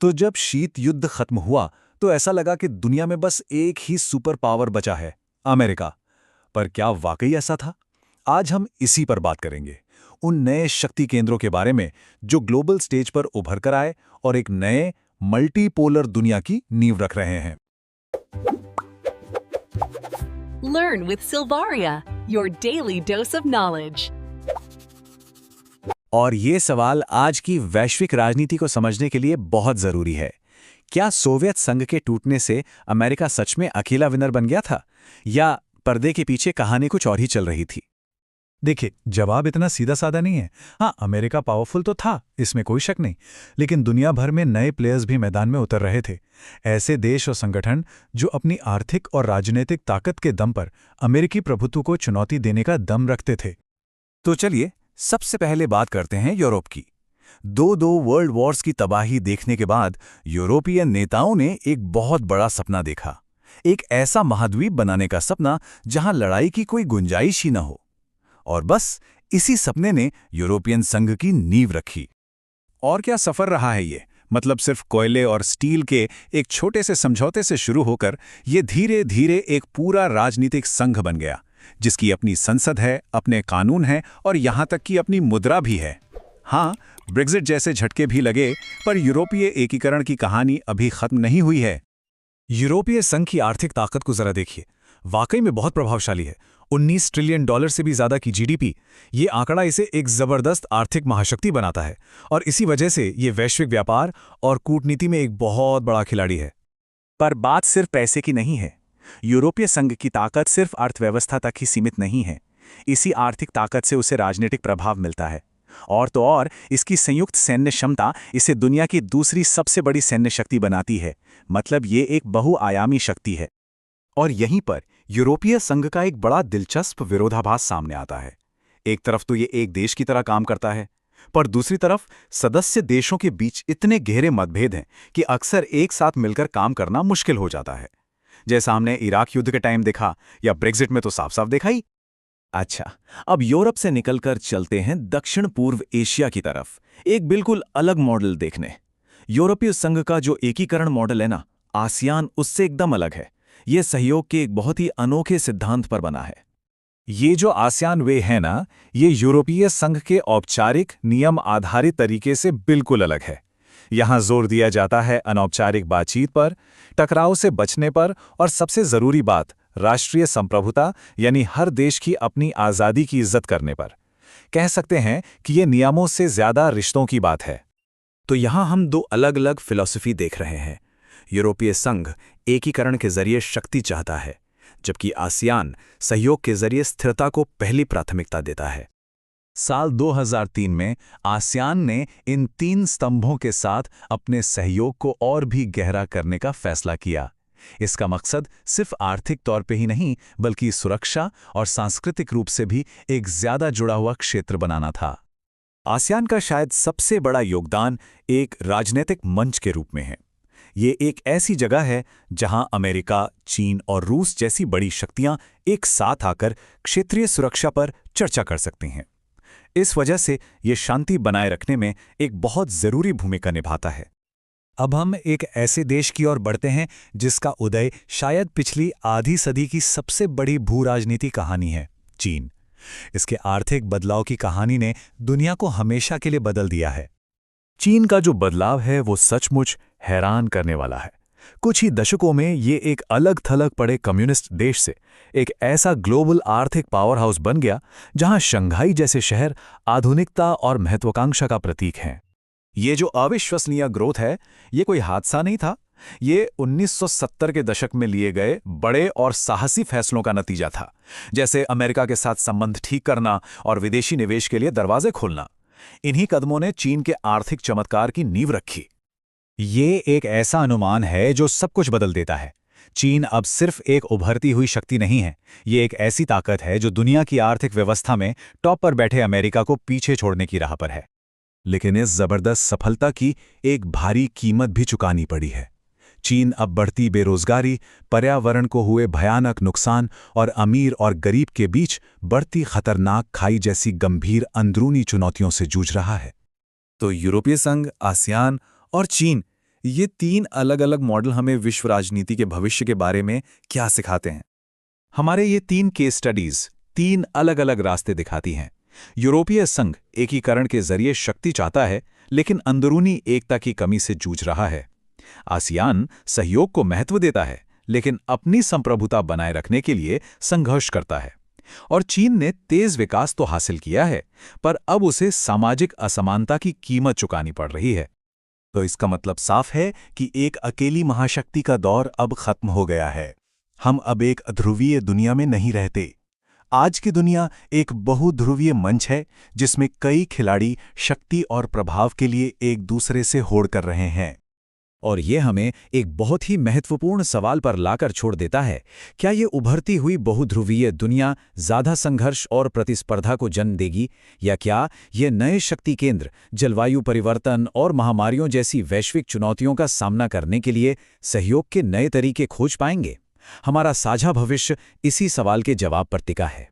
तो जब शीत युद्ध खत्म हुआ तो ऐसा लगा कि दुनिया में बस एक ही सुपर पावर बचा है, अमेरिका। पर क्या वाकई ऐसा था? आज हम इसी पर बात करेंगे, उन नए शक्ति केंद्रों के बारे में जो ग्लोबल स्टेज पर उभर कर आए और एक नए मल्टीपोलर दुनिया की नींव रख रहे हैं। Learn with Silvaria, your daily dose of knowledge. और ये सवाल आज की वैश्विक राजनीति को समझने के लिए बहुत जरूरी है। क्या सोवियत संघ के टूटने से अमेरिका सच में अकेला विनर बन गया था, या पर्दे के पीछे कहानी कुछ और ही चल रही थी? देखिए, जवाब इतना सीधा साधा नहीं है। हाँ, अमेरिका पावरफुल तो था, इसमें कोई शक नहीं, लेकिन दुनिया भर में नए प्लेयर्स भी मैदान में उतर रहे थे। ऐसे देश और संगठन जो अपनी आर्थिक और राजनीतिक ताकत के दम पर अमेरिकी प्रभुत्व को चुनौती देने का दम रखते थे। तो चलिए सबसे पहले बात करते हैं यूरोप की। दो वर्ल्ड वॉर्स की तबाही देखने के बाद यूरोपीय नेताओं ने एक बहुत बड़ा सपना देखा, एक ऐसा महाद्वीप बनाने का सपना जहां लड़ाई की कोई गुंजाइश ही न हो। और बस इसी सपने ने यूरोपियन संघ की नींव रखी। और क्या सफर रहा है ये! मतलब सिर्फ कोयले और स्टील के एक छोटे से समझौते से शुरू होकर ये धीरे धीरे एक पूरा राजनीतिक संघ बन गया, जिसकी अपनी संसद है, अपने कानून हैं और यहां तक कि अपनी मुद्रा भी है। हाँ, ब्रेक्जिट जैसे झटके भी लगे, पर यूरोपीय एकीकरण की कहानी अभी खत्म नहीं हुई है। यूरोपीय संघ की आर्थिक ताकत को जरा देखिए, वाकई में बहुत प्रभावशाली है। 19 ट्रिलियन डॉलर से भी ज्यादा की जीडीपी, ये आंकड़ा इसे एक जबरदस्त आर्थिक महाशक्ति बनाता है, और इसी वजह से ये वैश्विक व्यापार और कूटनीति में एक बहुत बड़ा खिलाड़ी है। पर बात सिर्फ पैसे की नहीं है। यूरोपीय संघ की ताकत सिर्फ अर्थव्यवस्था तक ही सीमित नहीं है। इसी आर्थिक ताकत से उसे राजनीतिक प्रभाव मिलता है, और तो और इसकी संयुक्त सैन्य क्षमता इसे दुनिया की दूसरी सबसे बड़ी सैन्य शक्ति बनाती है। मतलब ये एक बहुआयामी शक्ति है। और यहीं पर यूरोपीय संघ का एक बड़ा दिलचस्प विरोधाभास सामने आता है। एक तरफ तो ये एक देश की तरह काम करता है, पर दूसरी तरफ सदस्य देशों के बीच इतने गहरे मतभेद हैं कि अक्सर एक साथ मिलकर काम करना मुश्किल हो जाता है। जैसा हमने इराक युद्ध के टाइम देखा, या ब्रेक्जिट में तो साफ साफ देखा ही। अच्छा, अब यूरोप से निकलकर चलते हैं दक्षिण पूर्व एशिया की तरफ, एक बिल्कुल अलग मॉडल देखने। यूरोपीय संघ का जो एकीकरण मॉडल है ना, आसियान, उससे एकदम अलग है। ये सहयोग के एक बहुत ही अनोखे सिद्धांत पर बना है। ये जो आसियान वे है ना, ये यूरोपीय संघ के औपचारिक नियम आधारित तरीके से बिल्कुल अलग है। यहां जोर दिया जाता है अनौपचारिक बातचीत पर, टकराव से बचने पर, और सबसे जरूरी बात, राष्ट्रीय संप्रभुता यानी हर देश की अपनी आज़ादी की इज्जत करने पर। कह सकते हैं कि ये नियमों से ज्यादा रिश्तों की बात है। तो यहां हम दो अलग अलग फिलॉसफी देख रहे हैं। यूरोपीय संघ एकीकरण के जरिए शक्ति चाहता है, जबकि आसियान सहयोग के जरिए स्थिरता को पहली प्राथमिकता देता है। साल 2003 में आसियान ने इन 3 स्तंभों के साथ अपने सहयोग को और भी गहरा करने का फैसला किया। इसका मकसद सिर्फ आर्थिक तौर पे ही नहीं, बल्कि सुरक्षा और सांस्कृतिक रूप से भी एक ज्यादा जुड़ा हुआ क्षेत्र बनाना था। आसियान का शायद सबसे बड़ा योगदान एक राजनीतिक मंच के रूप में है। ये एक ऐसी जगह है जहां अमेरिका, चीन और रूस जैसी बड़ी शक्तियां एक साथ आकर क्षेत्रीय सुरक्षा पर चर्चा कर सकती हैं। इस वजह से ये शांति बनाए रखने में एक बहुत जरूरी भूमिका निभाता है। अब हम एक ऐसे देश की ओर बढ़ते हैं जिसका उदय शायद पिछली आधी सदी की सबसे बड़ी भू-राजनीति कहानी है, चीन। इसके आर्थिक बदलाव की कहानी ने दुनिया को हमेशा के लिए बदल दिया है। चीन का जो बदलाव है वो सचमुच हैरान करने वाला है। कुछ ही दशकों में ये एक अलग थलग पड़े कम्युनिस्ट देश से एक ऐसा ग्लोबल आर्थिक पावर हाउस बन गया जहां शंघाई जैसे शहर आधुनिकता और महत्वाकांक्षा का प्रतीक हैं। ये जो अविश्वसनीय ग्रोथ है, ये कोई हादसा नहीं था। ये 1970 के दशक में लिए गए बड़े और साहसी फैसलों का नतीजा था, जैसे अमेरिका के साथ संबंध ठीक करना और विदेशी निवेश के लिए दरवाजे खोलना। इन्हीं कदमों ने चीन के आर्थिक चमत्कार की नींव रखी। ये एक ऐसा अनुमान है जो सब कुछ बदल देता है। चीन अब सिर्फ एक उभरती हुई शक्ति नहीं है, ये एक ऐसी ताकत है जो दुनिया की आर्थिक व्यवस्था में टॉप पर बैठे अमेरिका को पीछे छोड़ने की राह पर है। लेकिन इस जबरदस्त सफलता की एक भारी कीमत भी चुकानी पड़ी है। चीन अब बढ़ती बेरोजगारी, पर्यावरण को हुए भयानक नुकसान और अमीर और गरीब के बीच बढ़ती खतरनाक खाई जैसी गंभीर अंदरूनी चुनौतियों से जूझ रहा है। तो यूरोपीय संघ, आसियान और चीन, ये 3 अलग-अलग मॉडल हमें विश्व राजनीति के भविष्य के बारे में क्या सिखाते हैं? हमारे ये 3 केस स्टडीज 3 अलग-अलग रास्ते दिखाती हैं। यूरोपीय संघ एकीकरण के जरिए शक्ति चाहता है, लेकिन अंदरूनी एकता की कमी से जूझ रहा है। आसियान सहयोग को महत्व देता है, लेकिन अपनी संप्रभुता बनाए रखने के लिए संघर्ष करता है। और चीन ने तेज विकास तो हासिल किया है, पर अब उसे सामाजिक असमानता की कीमत चुकानी पड़ रही है। तो इसका मतलब साफ है कि एक अकेली महाशक्ति का दौर अब खत्म हो गया है। हम अब एक अध्रुवीय दुनिया में नहीं रहते। आज की दुनिया एक बहुध्रुवीय मंच है, जिसमें कई खिलाड़ी शक्ति और प्रभाव के लिए एक दूसरे से होड़ कर रहे हैं। और ये हमें एक बहुत ही महत्वपूर्ण सवाल पर लाकर छोड़ देता है। क्या ये उभरती हुई बहुध्रुवीय दुनिया ज्यादा संघर्ष और प्रतिस्पर्धा को जन्म देगी, या क्या ये नए शक्ति केंद्र जलवायु परिवर्तन और महामारियों जैसी वैश्विक चुनौतियों का सामना करने के लिए सहयोग के नए तरीके खोज पाएंगे? हमारा साझा भविष्य इसी सवाल के जवाब पर टिका है।